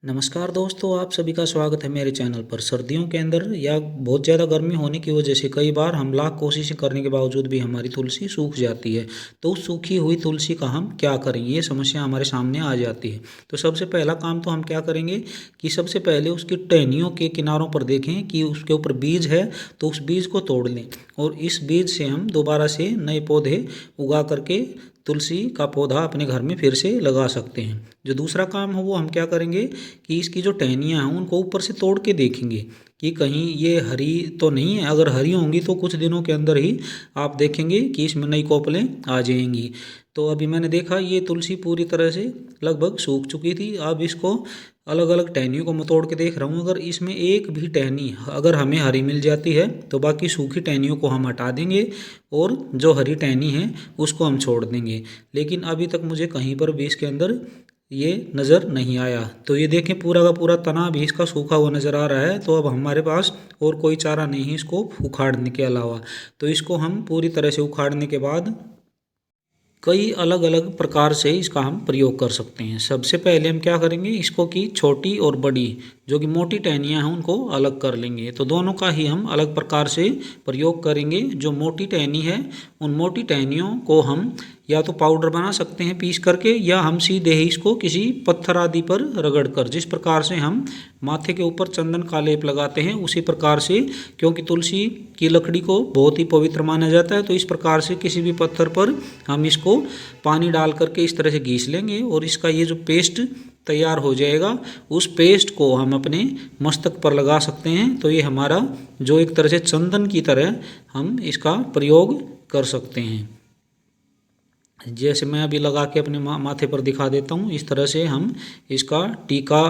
नमस्कार दोस्तों, आप सभी का स्वागत है मेरे चैनल पर। सर्दियों के अंदर या बहुत ज़्यादा गर्मी होने की वजह से कई बार हम लाख कोशिशें करने के बावजूद भी हमारी तुलसी सूख जाती है। तो उस सूखी हुई तुलसी का हम क्या करें, ये समस्या हमारे सामने आ जाती है। तो सबसे पहला काम तो हम क्या करेंगे कि सबसे पहले उसकी टहनियों के किनारों पर देखें कि उसके ऊपर बीज है, तो उस बीज को तोड़ लें और इस बीज से हम दोबारा से नए पौधे उगा करके तुलसी का पौधा अपने घर में फिर से लगा सकते हैं। जो दूसरा काम है वो हम क्या करेंगे कि इसकी जो टहनियाँ हैं उनको ऊपर से तोड़ के देखेंगे कि कहीं ये हरी तो नहीं है। अगर हरी होंगी तो कुछ दिनों के अंदर ही आप देखेंगे कि इसमें नई कोपलें आ जाएंगी। तो अभी मैंने देखा ये तुलसी पूरी तरह से लगभग सूख चुकी थी। अब इसको अलग अलग टहनियों को मैं तोड़ के देख रहा हूँ। अगर इसमें एक भी टहनी अगर हमें हरी मिल जाती है तो बाकी सूखी टहनियों को हम हटा देंगे और जो हरी टहनी है उसको हम छोड़ देंगे। लेकिन अभी तक मुझे कहीं पर भी इसके अंदर ये नज़र नहीं आया। तो ये देखें पूरा का पूरा तना भी इसका सूखा हुआ नज़र आ रहा है। तो अब हमारे पास और कोई चारा नहीं है इसको उखाड़ने के अलावा। तो इसको हम पूरी तरह से उखाड़ने के बाद कई अलग अलग प्रकार से इसका हम प्रयोग कर सकते हैं। सबसे पहले हम क्या करेंगे, इसको की छोटी और बड़ी जो कि मोटी टहनियाँ हैं उनको अलग कर लेंगे। तो दोनों का ही हम अलग प्रकार से प्रयोग करेंगे। जो मोटी टहनी है उन मोटी टहनियों को हम या तो पाउडर बना सकते हैं पीस करके, या हम सीधे ही इसको किसी पत्थर आदि पर रगड़ कर, जिस प्रकार से हम माथे के ऊपर चंदन का लेप लगाते हैं उसी प्रकार से, क्योंकि तुलसी की लकड़ी को बहुत ही पवित्र माना जाता है, तो इस प्रकार से किसी भी पत्थर पर हम इसको पानी डाल करके इस तरह से घीस लेंगे और इसका ये जो पेस्ट तैयार हो जाएगा उस पेस्ट को हम अपने मस्तक पर लगा सकते हैं। तो ये हमारा जो एक तरह से चंदन की तरह हम इसका प्रयोग कर सकते हैं। जैसे मैं अभी लगा के अपने माथे पर दिखा देता हूँ, इस तरह से हम इसका टीका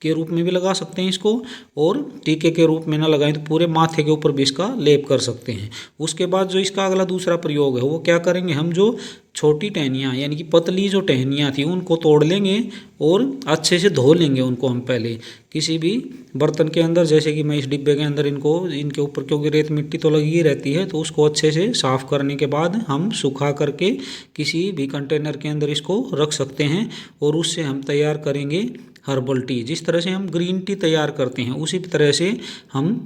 के रूप में भी लगा सकते हैं इसको, और टीके के रूप में ना लगाएं तो पूरे माथे के ऊपर भी इसका लेप कर सकते हैं। उसके बाद जो इसका अगला दूसरा प्रयोग है वो क्या करेंगे, हम जो छोटी टहनियाँ यानी कि पतली जो टहनियाँ थी उनको तोड़ लेंगे और अच्छे से धो लेंगे उनको। हम पहले किसी भी बर्तन के अंदर, जैसे कि मैं इस डिब्बे के अंदर इनको इनके ऊपर, क्योंकि रेत मिट्टी तो लगी ही रहती है, तो उसको अच्छे से साफ़ करने के बाद हम सुखा करके किसी भी कंटेनर के अंदर इसको रख सकते हैं और उससे हम तैयार करेंगे हर्बल टी। जिस तरह से हम ग्रीन टी तैयार करते हैं उसी तरह से हम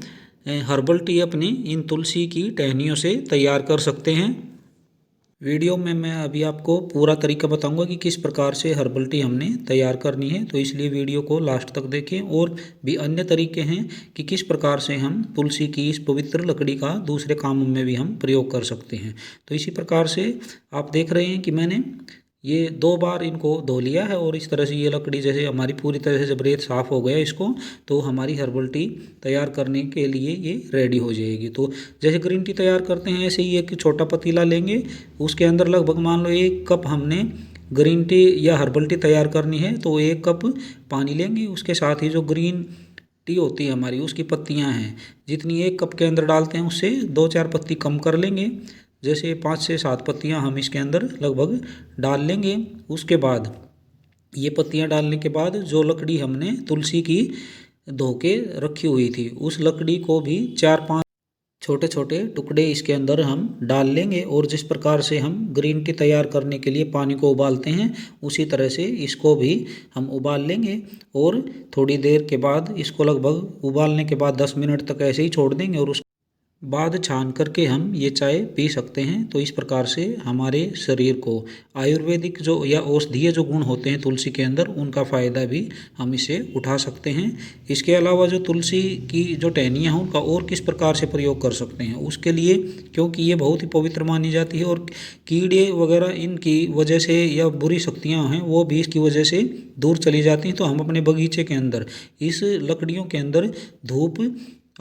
हर्बल टी अपनी इन तुलसी की टहनियों से तैयार कर सकते हैं। वीडियो में मैं अभी आपको पूरा तरीका बताऊंगा कि किस प्रकार से हर्बल टी हमने तैयार करनी है, तो इसलिए वीडियो को लास्ट तक देखें। और भी अन्य तरीके हैं कि किस प्रकार से हम तुलसी की इस पवित्र लकड़ी का दूसरे कामों में भी हम प्रयोग कर सकते हैं। तो इसी प्रकार से आप देख रहे हैं कि मैंने ये 2 बार इनको धो लिया है और इस तरह से ये लकड़ी जैसे हमारी पूरी तरह से जब रेत साफ़ हो गया इसको, तो हमारी हर्बल टी तैयार करने के लिए ये रेडी हो जाएगी। तो जैसे ग्रीन टी तैयार करते हैं ऐसे ही एक छोटा पतीला लेंगे, उसके अंदर लगभग मान लो 1 कप हमने ग्रीन टी या हर्बल टी तैयार करनी है, तो 1 कप पानी लेंगे। उसके साथ ही जो ग्रीन टी होती है हमारी उसकी पत्तियाँ हैं, जितनी 1 कप के अंदर डालते हैं उससे 2-4 पत्ती कम कर लेंगे। जैसे 5 से 7 पत्तियाँ हम इसके अंदर लगभग डाल लेंगे। उसके बाद ये पत्तियाँ डालने के बाद जो लकड़ी हमने तुलसी की धो के रखी हुई थी उस लकड़ी को भी 4-5 छोटे छोटे टुकड़े इसके अंदर हम डाल लेंगे। और जिस प्रकार से हम ग्रीन टी तैयार करने के लिए पानी को उबालते हैं उसी तरह से इसको भी हम उबाल लेंगे और थोड़ी देर के बाद इसको लगभग उबालने के बाद 10 मिनट तक ऐसे ही छोड़ देंगे और बाद छान करके हम ये चाय पी सकते हैं। तो इस प्रकार से हमारे शरीर को आयुर्वेदिक जो या औषधीय जो गुण होते हैं तुलसी के अंदर उनका फ़ायदा भी हम इसे उठा सकते हैं। इसके अलावा जो तुलसी की जो टहनियाँ हैं उनका और किस प्रकार से प्रयोग कर सकते हैं उसके लिए, क्योंकि ये बहुत ही पवित्र मानी जाती है और कीड़े वगैरह इनकी वजह से या बुरी शक्तियाँ हैं वो भी इसकी वजह से दूर चली जाती हैं। तो हम अपने बगीचे के अंदर इस लकड़ियों के अंदर धूप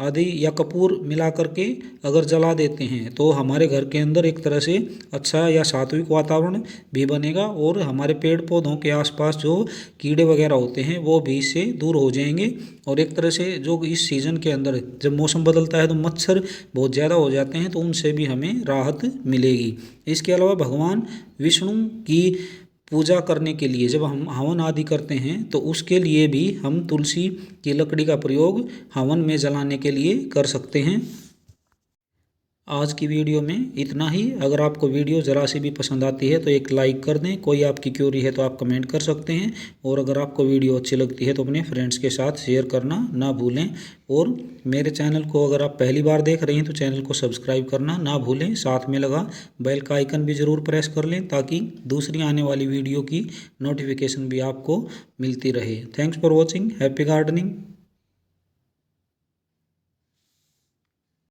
आदि या कपूर मिला करके अगर जला देते हैं तो हमारे घर के अंदर एक तरह से अच्छा या सात्विक वातावरण भी बनेगा और हमारे पेड़ पौधों के आसपास जो कीड़े वगैरह होते हैं वो भी इससे दूर हो जाएंगे। और एक तरह से जो इस सीज़न के अंदर जब मौसम बदलता है तो मच्छर बहुत ज़्यादा हो जाते हैं, तो उनसे भी हमें राहत मिलेगी। इसके अलावा भगवान विष्णु की पूजा करने के लिए जब हम हवन आदि करते हैं तो उसके लिए भी हम तुलसी की लकड़ी का प्रयोग हवन में जलाने के लिए कर सकते हैं। आज की वीडियो में इतना ही। अगर आपको वीडियो ज़रा सी भी पसंद आती है तो एक लाइक कर दें। कोई आपकी क्यूरी है तो आप कमेंट कर सकते हैं। और अगर आपको वीडियो अच्छी लगती है तो अपने फ्रेंड्स के साथ शेयर करना ना भूलें। और मेरे चैनल को अगर आप पहली बार देख रहे हैं तो चैनल को सब्सक्राइब करना ना भूलें। साथ में लगा बेल का आइकन भी ज़रूर प्रेस कर लें ताकि दूसरी आने वाली वीडियो की नोटिफिकेशन भी आपको मिलती रहे। Thanks for watching. Happy gardening.